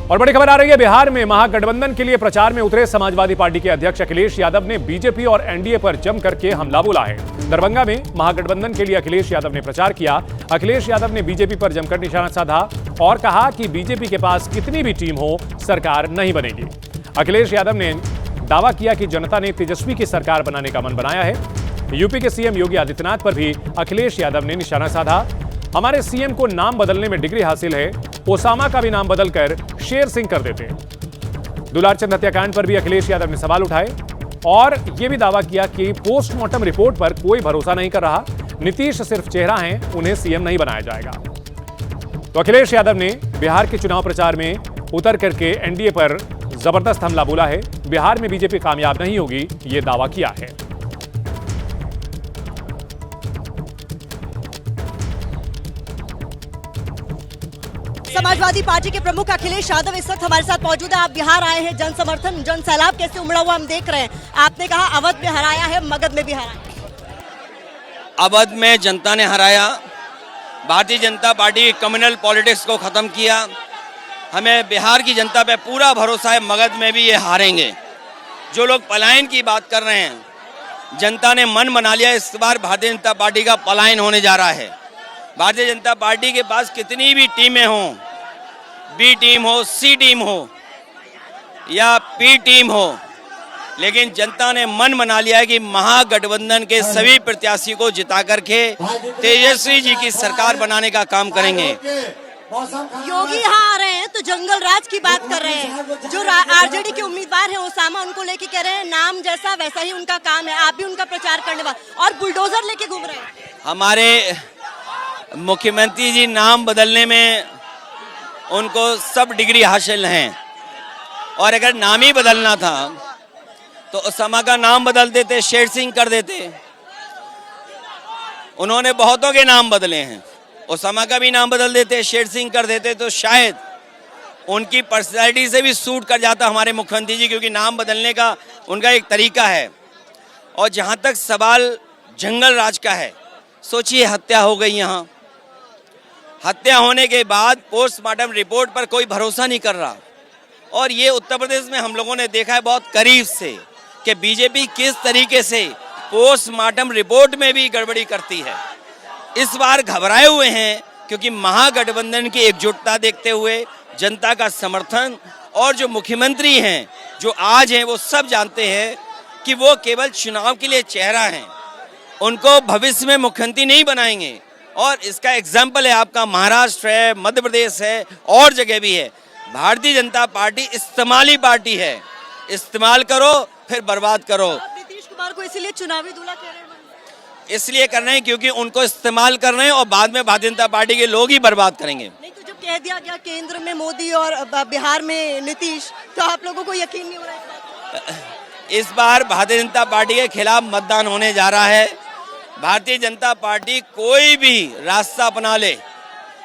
और बड़ी खबर आ रही है, बिहार में महागठबंधन के लिए प्रचार में उतरे समाजवादी पार्टी के अध्यक्ष अखिलेश यादव ने बीजेपी और एनडीए पर जम करके हमला बोला है। दरभंगा में महागठबंधन के लिए अखिलेश यादव ने प्रचार किया। अखिलेश यादव ने बीजेपी पर जमकर निशाना साधा और कहा कि बीजेपी के पास कितनी भी टीम हो, सरकार नहीं बनेगी। अखिलेश यादव ने दावा किया कि जनता ने तेजस्वी की सरकार बनाने का मन बनाया है। यूपी के सीएम योगी आदित्यनाथ पर भी अखिलेश यादव ने निशाना साधा। हमारे सीएम को नाम बदलने में डिग्री हासिल है, ओसामा का भी नाम बदलकर शेर सिंह कर देते। दुलारचंद हत्याकांड पर भी अखिलेश यादव ने सवाल उठाए और यह भी दावा किया कि पोस्टमार्टम रिपोर्ट पर कोई भरोसा नहीं कर रहा। नीतीश सिर्फ चेहरा है, उन्हें सीएम नहीं बनाया जाएगा। तो अखिलेश यादव ने बिहार के चुनाव प्रचार में उतर करके एनडीए पर जबरदस्त हमला बोला है। बिहार में बीजेपी कामयाब नहीं होगी, यह दावा किया है। समाजवादी पार्टी के प्रमुख अखिलेश यादव इस वक्त हमारे साथ मौजूद है। आप बिहार आए हैं, जन समर्थन, जन सैलाब कैसे उमड़ा हुआ हम देख रहे हैं। आपने कहा अवध में हराया है, मगध में भी हराया। अवध में जनता ने हराया, Bharatiya Janata party communal politics को खत्म किया। हमें बिहार की जनता पे पूरा भरोसा है, मगध में भी ये हारेंगे। जो लोग पलायन की बात कर रहे हैं, जनता ने मन बना लिया, इस बार भारतीय जनता पार्टी का पलायन होने जा रहा है। भारतीय जनता पार्टी के पास कितनी भी टीमें हों, बी टीम हो, सी टीम हो या पी टीम हो, लेकिन जनता ने मन बना लिया है कि महागठबंधन के सभी प्रत्याशी को जिता करके तेजस्वी जी की सरकार बनाने का काम करेंगे। योगी यहाँ आ रहे हैं तो जंगल राज की बात कर रहे हैं। जो आरजेडी के उम्मीदवार हैं ओसामा, उनको लेके कह रहे हैं नाम जैसा वैसा ही उनका काम है, आप भी उनका प्रचार करने वाले, और बुलडोजर लेके घूम रहे हैं। हमारे मुख्यमंत्री जी नाम बदलने में उनको सब डिग्री हासिल हैं, और अगर नाम ही बदलना था तो ओसामा का नाम बदल देते, शेर सिंह कर देते। उन्होंने बहुतों के नाम बदले हैं, ओसामा का भी नाम बदल देते, शेर सिंह कर देते, तो शायद उनकी पर्सनैलिटी से भी सूट कर जाता हमारे मुख्यमंत्री जी, क्योंकि नाम बदलने का उनका एक तरीका है। और जहां तक सवाल जंगल राज का है, सोचिए हत्या हो गई, यहाँ हत्या होने के बाद पोस्टमार्टम रिपोर्ट पर कोई भरोसा नहीं कर रहा। और ये उत्तर प्रदेश में हम लोगों ने देखा है बहुत करीब से कि बीजेपी किस तरीके से पोस्टमार्टम रिपोर्ट में भी गड़बड़ी करती है। इस बार घबराए हुए हैं क्योंकि महागठबंधन की एकजुटता देखते हुए, जनता का समर्थन, और जो मुख्यमंत्री हैं जो आज हैं, वो सब जानते हैं कि वो केवल चुनाव के लिए चेहरा हैं, उनको भविष्य में मुख्यमंत्री नहीं बनाएंगे। और इसका एग्जाम्पल है आपका महाराष्ट्र है, मध्य प्रदेश है, और जगह भी है। भारतीय जनता पार्टी इस्तेमाली पार्टी है, इस्तेमाल करो फिर बर्बाद करो। आप नीतीश कुमार को इसीलिए चुनावी दूल्हा कह रहे हैं? इसलिए कर रहे हैं क्योंकि उनको इस्तेमाल कर रहे हैं और बाद में भारतीय जनता पार्टी के लोग ही बर्बाद करेंगे। नहीं तो जब कह दिया गया केंद्र में मोदी और बिहार में नीतीश, तो आप लोगों को यकीन नहीं हो रहा? इस बार भारतीय जनता पार्टी के खिलाफ मतदान होने जा रहा है। भारतीय जनता पार्टी कोई भी रास्ता अपना ले,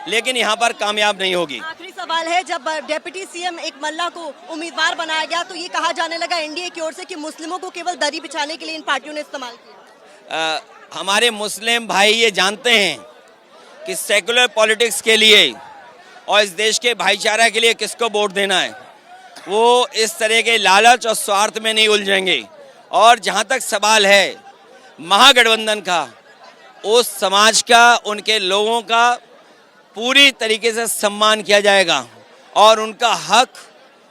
लेकिन यहाँ पर कामयाब नहीं होगी। आखिरी सवाल है, जब डेप्यूटी सीएम एक मल्ला को उम्मीदवार बनाया गया तो ये कहा जाने लगा एनडीए की ओर से कि मुस्लिमों को केवल दरी बिछाने के लिए इन पार्टियों ने इस्तेमाल किया। हमारे मुस्लिम भाई ये जानते हैं कि सेकुलर पॉलिटिक्स के लिए और इस देश के भाईचारा के लिए किसको वोट देना है। वो इस तरह के लालच और स्वार्थ में नहीं उलझेंगे। और जहाँ तक सवाल है महागठबंधन का, उस समाज का, उनके लोगों का पूरी तरीके से सम्मान किया जाएगा और उनका हक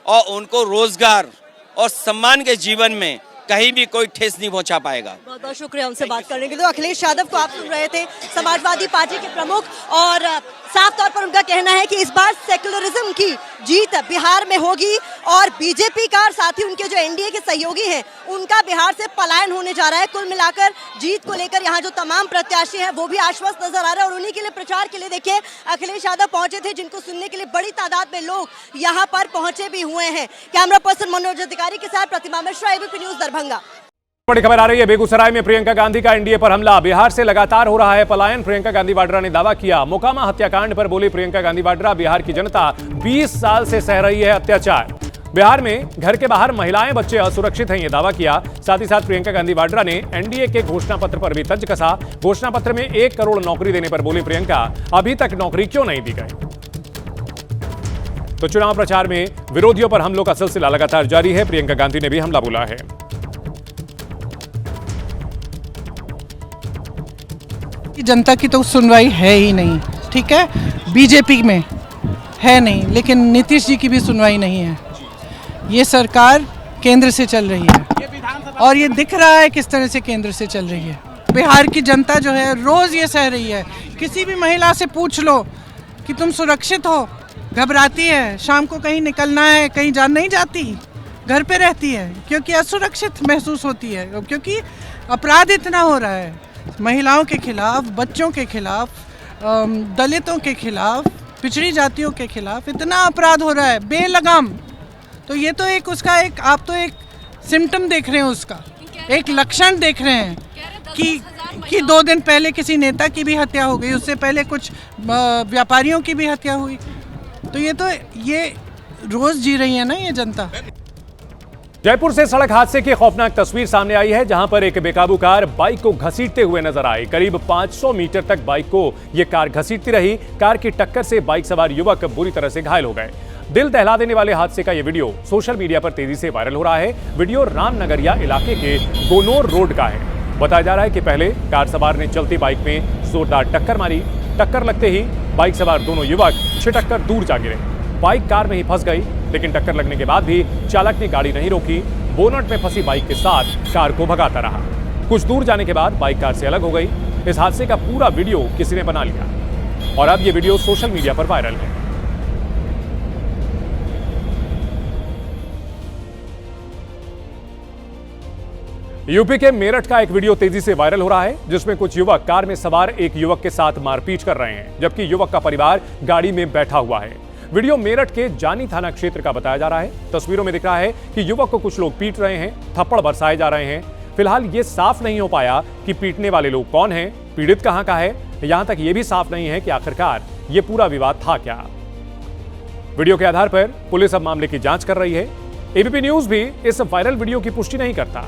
और उनको रोजगार और सम्मान के जीवन में कहीं भी कोई ठेस नहीं पहुंचा पाएगा। बहुत बहुत शुक्रिया हमसे बात करने के लिए। अखिलेश यादव को आप सुन रहे थे, समाजवादी पार्टी के प्रमुख, और साफ तौर पर उनका कहना है कि इस बार सेक्युलरिज्म की जीत बिहार में होगी और बीजेपी का और साथ ही उनके जो एनडीए के सहयोगी हैं उनका बिहार से पलायन होने जा रहा है। कुल मिलाकर जीत को लेकर यहाँ जो तमाम प्रत्याशी हैं वो भी आश्वस्त नजर आ रहे हैं, और उन्हीं के लिए प्रचार के लिए देखिए अखिलेश यादव पहुंचे थे, जिनको सुनने के लिए बड़ी तादाद में लोग यहाँ पर पहुंचे भी हुए हैं। कैमरा पर्सन मनोज अधिकारी के साथ प्रतिमा मिश्रा, एबीपी न्यूज, दरभंगा। बड़ी खबर आ रही है, बेगूसराय में प्रियंका गांधी का एनडीए पर हमला। बिहार से लगातार हो रहा है पलायन। प्रियंका गांधी वाड्रा ने दावा किया। मोकामा हत्याकांड पर बोली प्रियंका गांधी वाड्रा, बिहार की जनता 20 साल से सह रही है अत्याचार। बिहार में घर के बाहर महिलाएं, बच्चे असुरक्षित हैं, यह दावा किया। साथ ही साथ प्रियंका गांधी वाड्रा ने एनडीए के घोषणा पत्र पर भी तंज कसा। घोषणा पत्र में 1 करोड़ नौकरी देने पर बोली प्रियंका, अभी तक नौकरी क्यों नहीं दी गई। तो चुनाव प्रचार में विरोधियों पर हमलों का सिलसिला लगातार जारी है। प्रियंका गांधी ने भी हमला बोला है। जनता की तो सुनवाई है ही नहीं, ठीक है, बीजेपी में है नहीं, लेकिन नीतीश जी की भी सुनवाई नहीं है। ये सरकार केंद्र से चल रही है और ये दिख रहा है किस तरह से केंद्र से चल रही है। बिहार की जनता जो है रोज ये सह रही है। किसी भी महिला से पूछ लो कि तुम सुरक्षित हो, घबराती है, शाम को कहीं निकलना है, कहीं जा नहीं जाती, घर पे रहती है क्योंकि असुरक्षित महसूस होती है, क्योंकि अपराध इतना हो रहा है महिलाओं के खिलाफ, बच्चों के खिलाफ, दलितों के खिलाफ, पिछड़ी जातियों के खिलाफ इतना अपराध हो रहा है बेलगाम। तो ये तो एक उसका एक आप तो एक सिम्टम देख रहे हैं, उसका एक लक्षण देख रहे हैं कि 2 दिन पहले किसी नेता की भी हत्या हो गई, उससे पहले कुछ व्यापारियों की भी हत्या हुई। तो ये रोज जी रही है ना ये जनता। जयपुर से सड़क हादसे की खौफनाक तस्वीर सामने आई है, जहां पर एक बेकाबू कार बाइक को घसीटते हुए नजर आई। करीब 500 मीटर तक बाइक को यह कार घसीटती रही। कार की टक्कर से बाइक सवार युवक बुरी तरह से घायल हो गए। दिल दहला देने वाले हादसे का यह वीडियो सोशल मीडिया पर तेजी से वायरल हो रहा है। वीडियो रामनगरिया इलाके के गोनोर रोड का है। बताया जा रहा है कि पहले कार सवार ने चलती बाइक में जोरदार टक्कर मारी। टक्कर लगते ही बाइक सवार दोनों युवक छिटक कर दूर जा गिरे। बाइक कार में ही फंस गई, लेकिन टक्कर लगने के बाद भी चालक ने गाड़ी नहीं रोकी। बोनट में फंसी बाइक के साथ कार को भगाता रहा। कुछ दूर जाने के बाद बाइक कार से अलग हो गई। इस हादसे का पूरा वीडियो किसी ने बना लिया और अब यह वीडियो सोशल मीडिया पर वायरल है। यूपी के मेरठ का एक वीडियो तेजी से वायरल हो रहा है, जिसमें कुछ युवक कार में सवार एक युवक के साथ मारपीट कर रहे हैं, जबकि युवक का परिवार गाड़ी में बैठा हुआ है। वीडियो मेरठ के जानी थाना क्षेत्र का बताया जा रहा है। तस्वीरों में दिख रहा है कि युवक को कुछ लोग पीट रहे हैं, थप्पड़ बरसाए जा रहे हैं। फिलहाल ये साफ नहीं हो पाया कि पीटने वाले लोग कौन हैं, पीड़ित कहां का है। यहां तक ये भी साफ नहीं है कि आखिरकार ये पूरा विवाद था क्या। वीडियो के आधार पर पुलिस अब मामले की जांच कर रही है। एबीपी न्यूज भी इस वायरल वीडियो की पुष्टि नहीं करता।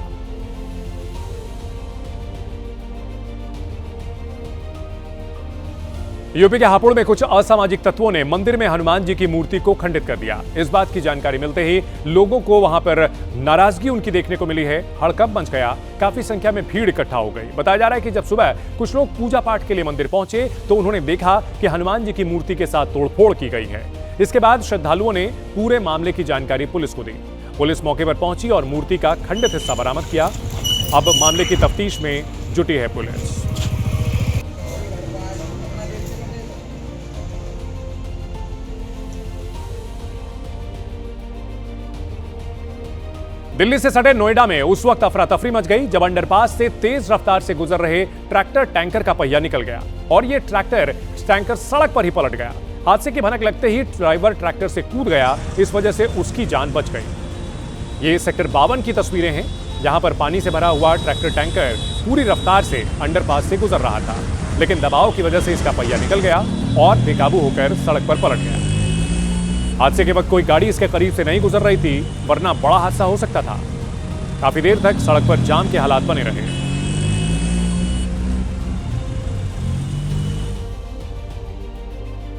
यूपी के हापुड़ में कुछ असामाजिक तत्वों ने मंदिर में हनुमान जी की मूर्ति को खंडित कर दिया। इस बात की जानकारी मिलते ही लोगों को वहां पर नाराजगी उनकी देखने को मिली है। हड़कंप मच गया, काफी संख्या में भीड़ इकट्ठा हो गई। बताया जा रहा है कि जब सुबह कुछ लोग पूजा पाठ के लिए मंदिर पहुंचे तो उन्होंने देखा कि हनुमान जी की मूर्ति के साथ तोड़फोड़ की गई है। इसके बाद श्रद्धालुओं ने पूरे मामले की जानकारी पुलिस को दी। पुलिस मौके पर पहुंची और मूर्ति का खंडित हिस्सा बरामद किया। अब मामले की तफ्तीश में जुटी है पुलिस। दिल्ली से सटे नोएडा में उस वक्त अफरा तफरी मच गई जब अंडरपास से तेज रफ्तार से गुजर रहे ट्रैक्टर टैंकर का पहिया निकल गया और यह टैंकर सड़क पर ही पलट गया। हादसे की भनक लगते ही ड्राइवर ट्रैक्टर से कूद गया। इस वजह से उसकी जान बच गई। ये सेक्टर 52 की तस्वीरें हैं, जहां पर पानी से भरा हुआ ट्रैक्टर टैंकर पूरी रफ्तार से अंडरपास से गुजर रहा था, लेकिन दबाव की वजह से इसका पहिया निकल गया और बेकाबू होकर सड़क पर पलट गया। हादसे के वक्त कोई गाड़ी इसके करीब से नहीं गुजर रही थी, वरना बड़ा हादसा हो सकता था। काफी देर तक सड़क पर जाम के हालात बने रहे।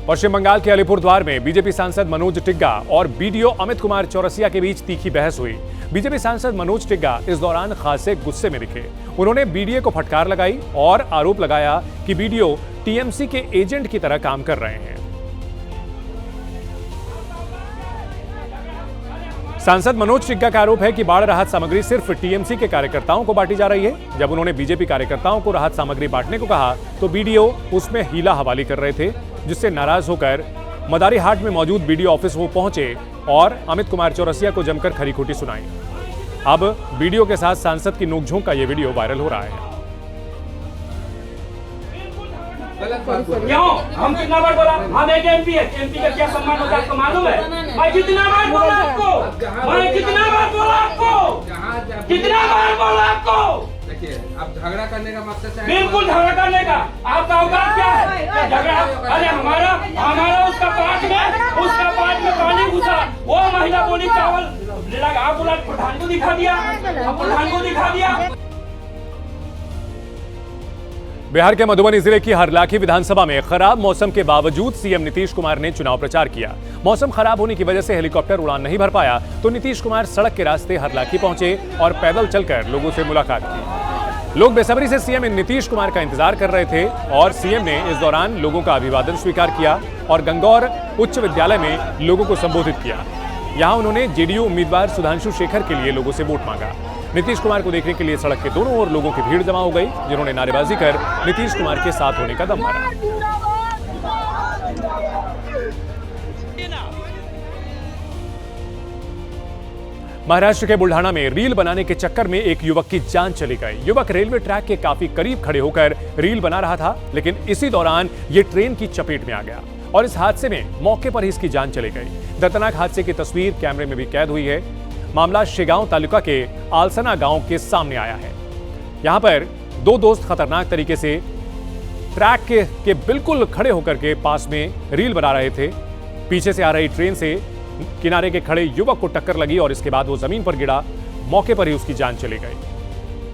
पश्चिम बंगाल के अलीपुरद्वार में बीजेपी सांसद मनोज टिग्गा और बीडीओ अमित कुमार चौरसिया के बीच तीखी बहस हुई। बीजेपी सांसद मनोज टिग्गा इस दौरान खासे गुस्से में दिखे। उन्होंने बीडीओ को फटकार लगाई और आरोप लगाया कि बीडीओ टीएमसी के एजेंट की तरह काम कर रहे हैं। सांसद मनोज टिग्गा का आरोप है कि बाढ़ राहत सामग्री सिर्फ टीएमसी के कार्यकर्ताओं को बांटी जा रही है। जब उन्होंने बीजेपी कार्यकर्ताओं को राहत सामग्री बांटने को कहा तो बीडीओ उसमें हीला हवाली कर रहे थे, जिससे नाराज होकर मदारी हाट में मौजूद बीडीओ ऑफिस वो पहुंचे और अमित कुमार चौरसिया को जमकर खरी खोटी सुनाई। अब बीडीओ के साथ सांसद की नोकझोंक का यह वीडियो वायरल हो रहा है। क्यों? हम कितना बार बोला? हम एक एमपी है, एमपी का क्या सम्मान होता है आपको मालूम है? मैं कितना बार बोला आपको? मैं कितना बार बोला आपको? कितना बार बोला आपको? देखिए, अब झगड़ा करने का मकसद है। बिल्कुल झगड़ा करने का। आपका औकात क्या है? झगड़ा? अरे हमारा उसका पार्ट में पानी घुसा। वो महिला बोली चावल लगा, आप बोला प्रधान को दिखा दिया। बिहार के मधुबनी जिले की हरलाखी विधानसभा में खराब मौसम के बावजूद सीएम नीतीश कुमार ने चुनाव प्रचार किया। मौसम खराब होने की वजह से हेलीकॉप्टर उड़ान नहीं भर पाया तो नीतीश कुमार सड़क के रास्ते हरलाखी पहुंचे और पैदल चलकर लोगों से मुलाकात की। लोग बेसब्री से सीएम नीतीश कुमार का इंतजार कर रहे थे और सीएम ने इस दौरान लोगों का अभिवादन स्वीकार किया और गंगौर उच्च विद्यालय में लोगों को संबोधित किया। यहां उन्होंने जेडीयू उम्मीदवार सुधांशु शेखर के लिए लोगों से वोट मांगा। नीतीश कुमार को देखने के लिए सड़क के दोनों ओर लोगों की भीड़ जमा हो गई, जिन्होंने नारेबाजी कर नीतीश कुमार के साथ होने का दम भरा। महाराष्ट्र के बुल्ढाना में रील बनाने के चक्कर में एक युवक की जान चली गई। युवक रेलवे ट्रैक के काफी करीब खड़े होकर रील बना रहा था, लेकिन इसी दौरान ये ट्रेन की चपेट में आ गया और इस हादसे में मौके पर ही इसकी जान चली गई। दर्दनाक हादसे की तस्वीर कैमरे में भी कैद हुई है। मामला शेगांव तालुका के आलसना गांव के सामने आया है। यहां पर दो दोस्त खतरनाक तरीके से ट्रैक के बिल्कुल खड़े होकर के पास में रील बना रहे थे। पीछे से आ रही ट्रेन से किनारे के खड़े युवक को टक्कर लगी और इसके बाद वो जमीन पर गिरा। मौके पर ही उसकी जान चली गई।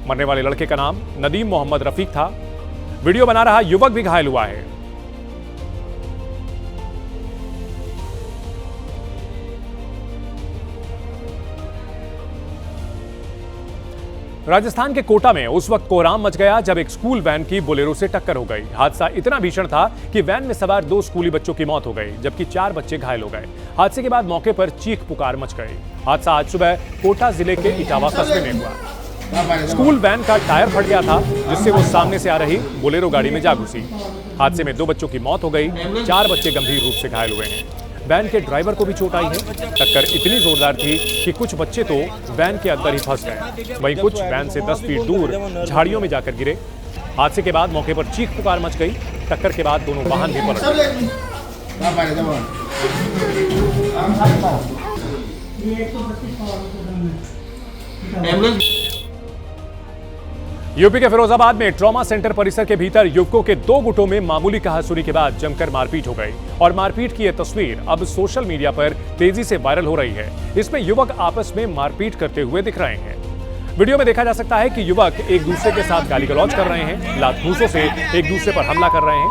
मरने वाले लड़के का नाम नदीम मोहम्मद रफीक था। वीडियो बना रहा युवक भी घायल हुआ है। राजस्थान के कोटा में उस वक्त कोहराम मच गया जब एक स्कूल वैन की बोलेरो से टक्कर हो गई। हादसा इतना भीषण था कि वैन में सवार 2 स्कूली बच्चों की मौत हो गई, जबकि 4 बच्चे घायल हो गए। हादसे के बाद मौके पर चीख पुकार मच गई। हादसा आज सुबह कोटा जिले के इटावा कस्बे में हुआ। स्कूल वैन का टायर फट गया था, जिससे वो सामने से आ रही बोलेरो गाड़ी में जा घुसी। हादसे में 2 बच्चों की मौत हो गई, 4 बच्चे गंभीर रूप से घायल हुए हैं। वैन के ड्राइवर को भी चोट आई है। टक्कर इतनी जोरदार थी कि कुछ बच्चे तो वैन के अंदर ही फंस गए, वहीं कुछ वैन से 10 फीट दूर झाड़ियों में जाकर गिरे। हादसे के बाद मौके पर चीख पुकार मच गई। टक्कर के बाद दोनों वाहन भी पलट गए। यूपी के फिरोजाबाद में ट्रॉमा सेंटर परिसर के भीतर युवकों के 2 गुटों में मामूली कहासुनी के बाद जमकर मारपीट हो गई और मारपीट की यह तस्वीर अब सोशल मीडिया पर तेजी से वायरल हो रही है। इसमें युवक आपस में मारपीट करते हुए दिख रहे हैं। वीडियो में देखा जा सकता है कि युवक एक दूसरे के साथ गाली गलौज कर रहे हैं, लात घूंसों से एक दूसरे पर हमला कर रहे हैं।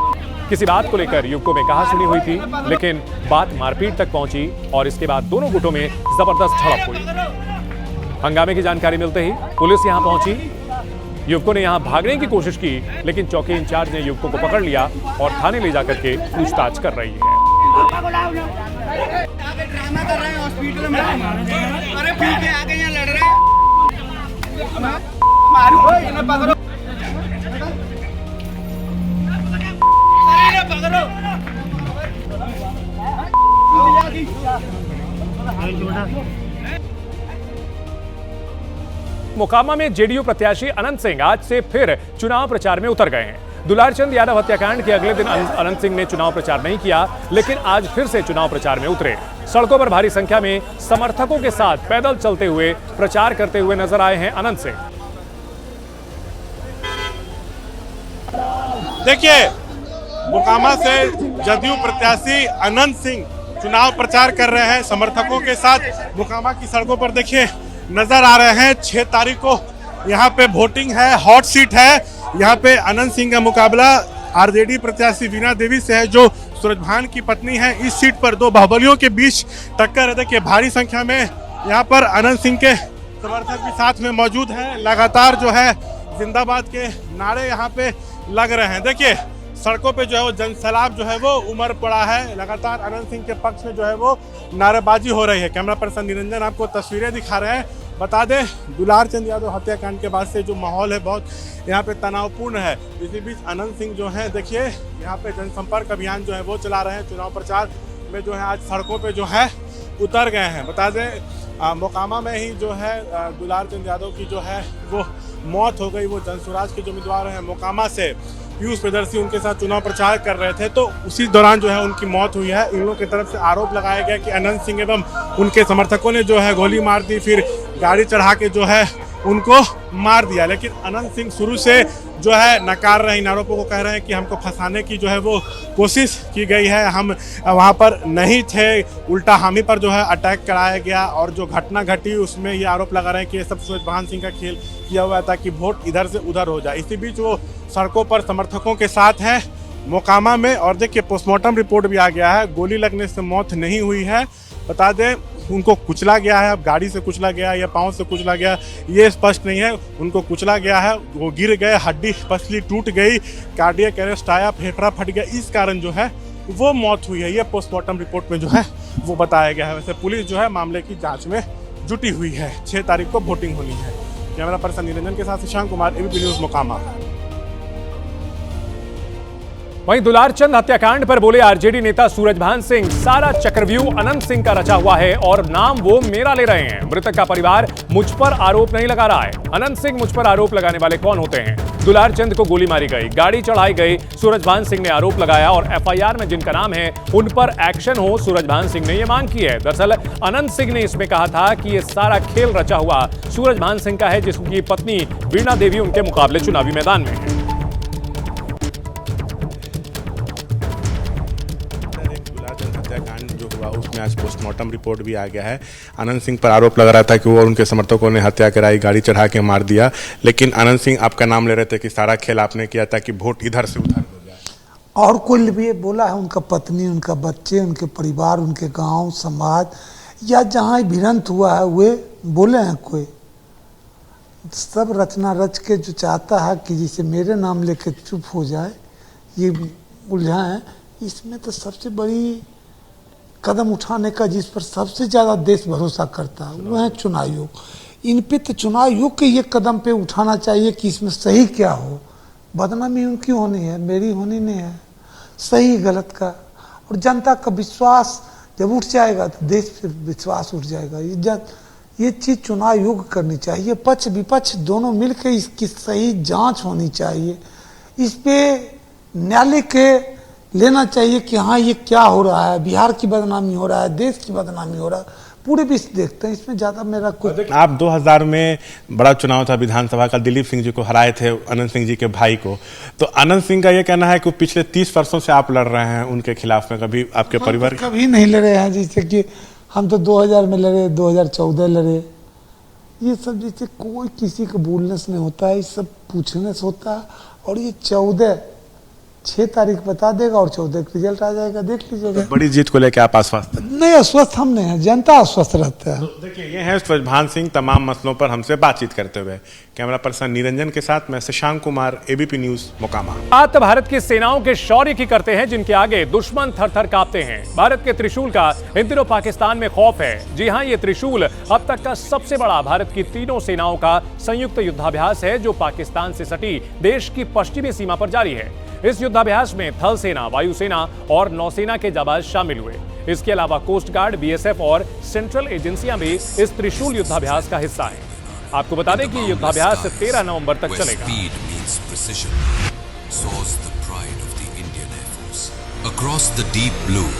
किसी बात को लेकर युवकों में कहासुनी हुई थी, लेकिन बात मारपीट तक पहुंची और इसके बाद दोनों गुटों में जबरदस्त झड़प हुई। हंगामे की जानकारी मिलते ही पुलिस यहां पहुंची। युवकों ने यहां भागने की कोशिश की, लेकिन चौकी इंचार्ज ने युवकों को पकड़ लिया और थाने ले जाकर के पूछताछ कर रही है। ड्रामा कर रहे हैं हॉस्पिटल में, अरे पीछे आगे यहाँ लड़ रहे हैं, मारो इन्हें पकड़ो, पकड़ो। मोकामा में जेडीयू प्रत्याशी अनंत सिंह आज से फिर चुनाव प्रचार में उतर गए हैं। दुलारचंद यादव हत्याकांड के अगले दिन अनंत सिंह ने चुनाव प्रचार नहीं किया, लेकिन आज फिर से चुनाव प्रचार में उतरे। सड़कों पर भारी संख्या में समर्थकों के साथ पैदल चलते हुए प्रचार करते हुए नजर आए हैं अनंत सिंह। देखिए, मोकामा से जदयू प्रत्याशी अनंत सिंह चुनाव प्रचार कर रहे हैं समर्थकों के साथ। मोकामा की सड़कों पर देखिए नजर आ रहे हैं। 6 तारीख को यहाँ पे वोटिंग है, हॉट सीट है। यहाँ पे अनंत सिंह का मुकाबला आरजेडी प्रत्याशी वीणा देवी से है, जो सूरजभान की पत्नी है। इस सीट पर 2 बाहुबलियों के बीच टक्कर है। देखिए भारी संख्या में यहाँ पर अनंत सिंह के समर्थक भी साथ में मौजूद हैं। लगातार जो है जिंदाबाद के नारे यहाँ पे लग रहे हैं। देखिए सड़कों पे जो है वो जनसैलाब जो है वो उमड़ पड़ा है। लगातार अनंत सिंह के पक्ष में जो है वो नारेबाजी हो रही है। कैमरा पर्सन निरंजन आपको तस्वीरें दिखा रहे हैं। बता दें, दुलारचंद यादव हत्याकांड के बाद से जो माहौल है बहुत यहाँ पे तनावपूर्ण है। इसी बीच अनंत सिंह जो है देखिए यहाँ पे जनसंपर्क अभियान जो है वो चला रहे हैं। चुनाव प्रचार में जो है आज सड़कों पे जो है उतर गए हैं। बता दें मोकामा में ही जो है दुलारचंद यादव की जो है वो मौत हो गई। वो जनसुराज के जो उम्मीदवार हैं मोकामा से पीयूष प्रियदर्शी उनके साथ चुनाव प्रचार कर रहे थे, तो उसी दौरान जो है उनकी मौत हुई है। इन लोगों की तरफ से आरोप लगाया गया कि अनंत सिंह एवं उनके समर्थकों ने जो है गोली मार दी, फिर गाड़ी चढ़ा के जो है उनको मार दिया। लेकिन अनंत सिंह शुरू से जो है नकार रहे हैं, इन आरोपों को कह रहे हैं कि हमको फंसाने की जो है वो कोशिश की गई है, हम वहाँ पर नहीं थे, उल्टा हम ही पर जो है अटैक कराया गया। और जो घटना घटी उसमें ये आरोप लगा रहे हैं कि ये सब सूरजभान सिंह का खेल किया हुआ था कि वोट इधर से उधर हो जाए। इसी बीच वो सड़कों पर समर्थकों के साथ हैं मोकामा में। और देखिए पोस्टमार्टम रिपोर्ट भी आ गया है, गोली लगने से मौत नहीं हुई है। बता दें उनको कुचला गया है, अब गाड़ी से कुचला गया या पाँव से कुचला गया ये स्पष्ट नहीं है, उनको कुचला गया है, वो गिर गए, हड्डी पसली टूट गई, कार्डियक अरेस्ट आया, फेफड़ा फट गया, इस कारण जो है वो मौत हुई है। ये पोस्टमार्टम रिपोर्ट में जो है वो बताया गया है। वैसे पुलिस जो है मामले की जाँच में जुटी हुई है। 6 तारीख को वोटिंग होनी है। कैमरा पर्सन निरंजन के साथ शशांक कुमार, एबीपी न्यूज़ मोकामा। वहीं दुलारचंद हत्याकांड पर बोले आरजेडी नेता सूरजभान सिंह, सारा चक्रव्यूह अनंत सिंह का रचा हुआ है और नाम वो मेरा ले रहे हैं। मृतक का परिवार मुझ पर आरोप नहीं लगा रहा है। अनंत सिंह मुझ पर आरोप लगाने वाले कौन होते हैं? दुलारचंद को गोली मारी गई, गाड़ी चढ़ाई गई, सूरजभान सिंह ने आरोप लगाया और एफआईआर में जिनका नाम है उन पर एक्शन हो, सूरजभान सिंह ने यह मांग की है। दरअसल अनंत सिंह ने इसमें कहा था कि यह सारा खेल रचा हुआ सूरजभान सिंह का है, जिसकी पत्नी वीणा देवी उनके मुकाबले चुनावी मैदान में है। हत्याकांड जो हुआ उसमें आज पोस्टमार्टम रिपोर्ट भी आ गया है। अनंत सिंह पर आरोप लग रहा था कि वो उनके समर्थकों ने हत्या कराई, गाड़ी चढ़ा के मार दिया, लेकिन अनंत सिंह आपका नाम ले रहे थे कि सारा खेल आपने किया था कि वोट इधर से उधर हो जाए। और कोई भी बोला है, उनका पत्नी, उनका बच्चे, उनके परिवार, उनके गांव समाज या जहाँ भिड़ंत हुआ है वे बोले हैं? कोई सब रचना रच के जो चाहता है कि जिसे मेरे नाम लेके चुप हो जाए, ये उलझा है। इसमें तो सबसे बड़ी कदम उठाने का जिस पर सबसे ज़्यादा देश भरोसा करता है वो है चुनाव आयोग। इन पे तो चुनाव आयोग के ये कदम पे उठाना चाहिए कि इसमें सही क्या हो। बदनामी उनकी होनी है, मेरी होनी नहीं है, सही गलत का। और जनता का विश्वास जब उठ जाएगा तो देश पे विश्वास उठ जाएगा। ये चीज़ चुनाव आयोग करनी चाहिए, पक्ष विपक्ष दोनों मिलकर इसकी सही जांच होनी चाहिए। इस पे न्यायालय के लेना चाहिए कि हाँ ये क्या हो रहा है, बिहार की बदनामी हो रहा है, देश की बदनामी हो रहा है, पूरे विश्व देखते हैं। इसमें ज़्यादा मेरा कोई। आप 2000 में बड़ा चुनाव था विधानसभा का, दिलीप सिंह जी को हराए थे, अनंत सिंह जी के भाई को। तो अनंत सिंह का ये कहना है कि पिछले 30 वर्षों से आप लड़ रहे हैं उनके खिलाफ में, कभी आपके परिवार कभी नहीं लड़े हैं। जैसे कि हम तो 2000 में लड़े, 2014 लड़े। ये सब जैसे कोई किसी को बोलने से नहीं होता है, ये सब पूछने से होता है। और ये 6 तारीख बता देगा और 14 का रिजल्ट आ जाएगा, देख लीजिएगा। बड़ी जीत को लेकर आप आश्वस्त हैं? नहीं, आश्वस्त हम नहीं है, जनता आश्वस्त रहता है। तो देखिए ये है सूरजभान सिंह तमाम मसलों पर हमसे बातचीत करते हुए। कैमरा पर्सन निरंजन के साथ मैं शशांक कुमार, एबीपी न्यूज़ मोकामा। बात भारत की सेनाओं के शौर्य की करते हैं, जिनके आगे दुश्मन थर-थर कांपते हैं। भारत के त्रिशूल का इन दिनों पाकिस्तान में खौफ है। जी हां, ये त्रिशूल अब तक का सबसे बड़ा भारत की तीनों सेनाओं का संयुक्त युद्धाभ्यास है, जो पाकिस्तान से सटी देश की पश्चिमी सीमा पर जारी है। इस युद्धाभ्यास में थल सेना, वायुसेना और नौसेना के जाबाज शामिल हुए। इसके अलावा कोस्ट गार्ड, बीएसएफ और सेंट्रल एजेंसियां भी इस त्रिशूल युद्धाभ्यास का हिस्सा हैं। आपको बता दें कि युद्धाभ्यास 13 नवंबर तक चलेगा। Across the deep blue,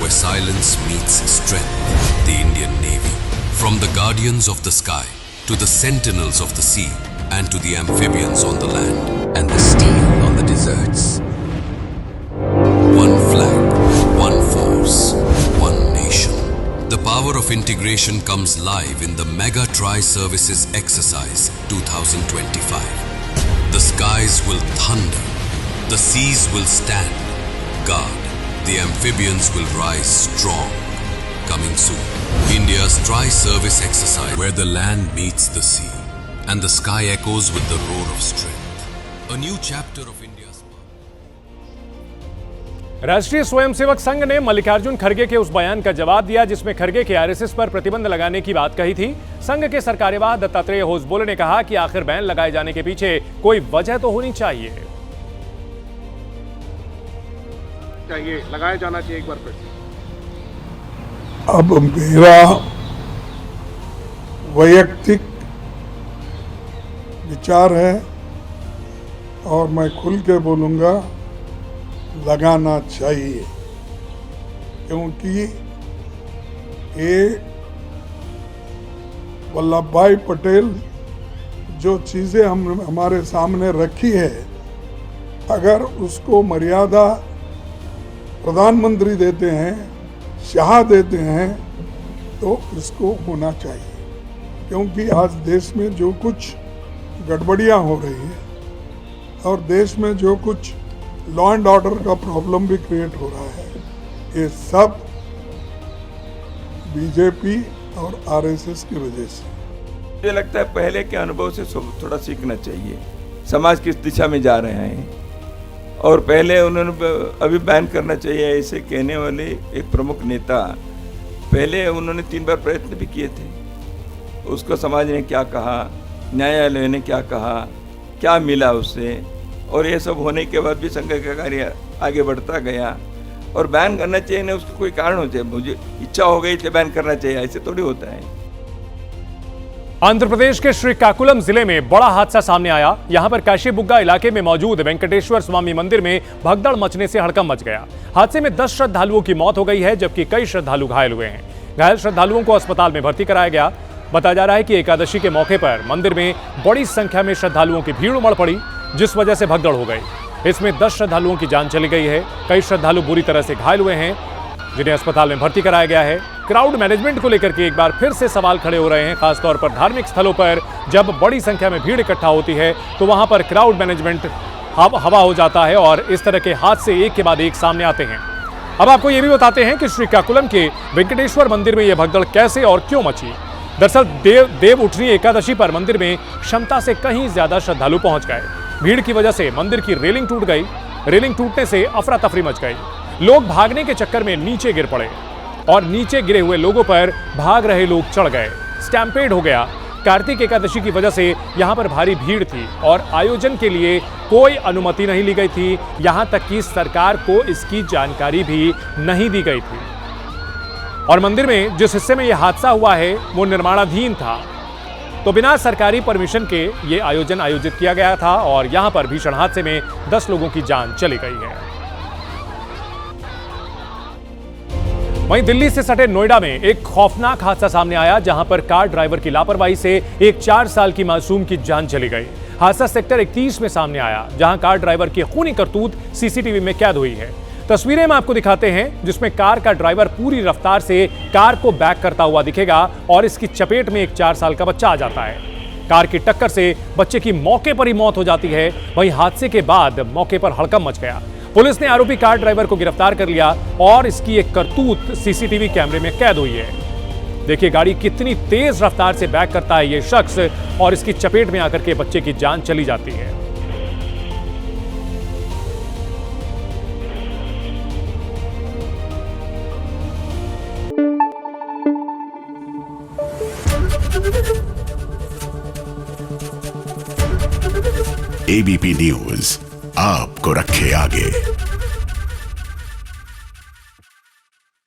where silence meets strength, the Indian Navy. From the guardians of the sky, to the sentinels of the sea, and to the amphibians on the land, and the steel on the deserts. One flag, one force, one nation. The power of integration comes live in the Mega Tri-Services Exercise 2025. The skies will thunder, the seas will stand guard, the amphibians will rise strong. Coming soon, India's Tri-Service Exercise, where the land meets the sea and the sky echoes with the roar of strength. A new chapter of India's राष्ट्रीय स्वयंसेवक संघ ने मल्लिकार्जुन खड़गे के उस बयान का जवाब दिया जिसमें खड़गे के आरएसएस पर प्रतिबंध लगाने की बात कही थी। संघ के सरकार्यवाह दत्तात्रेय होसबोले ने कहा कि आखिर बैन लगाए जाने के पीछे कोई वजह तो होनी चाहिए। लगाया जाना चाहिए एक बार फिर। अब मेरा वैयक्तिक विचार है और मैं खुल के बोलूँगा, लगाना चाहिए, क्योंकि ये वल्लभ भाई पटेल जो चीज़ें हमारे सामने रखी है, अगर उसको मर्यादा प्रधानमंत्री देते हैं, शाह देते हैं, तो इसको होना चाहिए। क्योंकि आज देश में जो कुछ गड़बड़ियाँ हो रही है और देश में जो कुछ लॉ एंड ऑर्डर का प्रॉब्लम भी क्रिएट हो रहा है, ये सब बीजेपी और आरएसएस की वजह से। मुझे लगता है पहले के अनुभव से थोड़ा सीखना चाहिए, समाज किस दिशा में जा रहे हैं। और पहले उन्होंने अभी बैन करना चाहिए ऐसे कहने वाले एक प्रमुख नेता, पहले उन्होंने 3 बार प्रयत्न भी किए थे। उसको समाज ने क्या कहा, न्यायालय ने क्या कहा, क्या मिला उससे, और ये सब होने के बाद भी संघ का कार्य आगे बढ़ता गया। और बैन करना चाहिए ना, उसका कोई कारण हो चाहिए, मुझे इच्छा हो गई इसलिए बैन करना चाहिए, ऐसे थोड़ी होता है। आंध्र प्रदेश के श्रीकाकुलम जिले में बड़ा हादसा सामने आया। यहां पर काशीबुग्गा इलाके में मौजूद वेंकटेश्वर स्वामी मंदिर में भगदड़ मचने से हड़कंप मच गया। हादसे में 10 श्रद्धालुओं की मौत हो गई है, जबकि कई श्रद्धालु घायल हुए हैं। घायल श्रद्धालुओं को अस्पताल में भर्ती कराया गया। बताया जा रहा है कि एकादशी के मौके पर मंदिर में बड़ी संख्या में श्रद्धालुओं की भीड़ उमड़ पड़ी, जिस वजह से भगदड़ हो गई। इसमें 10 श्रद्धालुओं की जान चली गई है। कई श्रद्धालु बुरी तरह से घायल हुए हैं, जिन्हें अस्पताल में भर्ती कराया गया है। क्राउड मैनेजमेंट को लेकर के एक बार फिर से सवाल खड़े हो रहे हैं। खासतौर पर धार्मिक स्थलों पर जब बड़ी संख्या में भीड़ इकट्ठा होती है तो वहां पर क्राउड मैनेजमेंट हवा हो जाता है और इस तरह के हादसे एक के बाद एक सामने आते हैं। अब आपको यह भी बताते हैं कि श्रीकाकुलम के वेंकटेश्वर मंदिर में यह भगदड़ कैसे और क्यों मची। दरअसल देव उठनी एकादशी पर मंदिर में क्षमता से कहीं ज्यादा श्रद्धालु पहुंच गए। भीड़ की वजह से मंदिर की रेलिंग टूट गई। रेलिंग टूटने से अफरा तफरी मच गई। लोग भागने के चक्कर में नीचे गिर पड़े और नीचे गिरे हुए लोगों पर भाग रहे लोग चढ़ गए। स्टैम्पेड हो गया। कार्तिक एकादशी की वजह से यहां पर भारी भीड़ थी और आयोजन के लिए कोई अनुमति नहीं ली गई थी। यहां तक कि सरकार को इसकी जानकारी भी नहीं दी गई थी। और मंदिर में जिस हिस्से में यह हादसा हुआ है वो निर्माणाधीन था, तो बिना सरकारी परमिशन के ये आयोजन आयोजित किया गया था और यहां पर भीषण हादसे में 10 लोगों की जान चली गई है। वहीं दिल्ली से सटे नोएडा में एक खौफनाक हादसा सामने आया, जहां पर कार ड्राइवर की लापरवाही से एक 4 साल की मासूम की जान चली गई। हादसा सेक्टर 31 में सामने आया, जहां कार ड्राइवर की खूनी करतूत सीसीटीवी में कैद हुई है। तस्वीरें हम आपको दिखाते हैं, जिसमें कार का ड्राइवर पूरी रफ्तार से कार को बैक करता हुआ दिखेगा और इसकी चपेट में एक 4 साल का बच्चा आ जाता है। कार की टक्कर से बच्चे की मौके पर ही मौत हो जाती है। वहीं हादसे के बाद मौके पर हड़कंप मच गया। पुलिस ने आरोपी कार ड्राइवर को गिरफ्तार कर लिया और इसकी एक करतूत सीसीटीवी कैमरे में कैद हुई है। देखिए गाड़ी कितनी तेज रफ्तार से बैक करता है ये शख्स और इसकी चपेट में आकर के बच्चे की जान चली जाती है। एबीपी न्यूज आपको रखे आगे।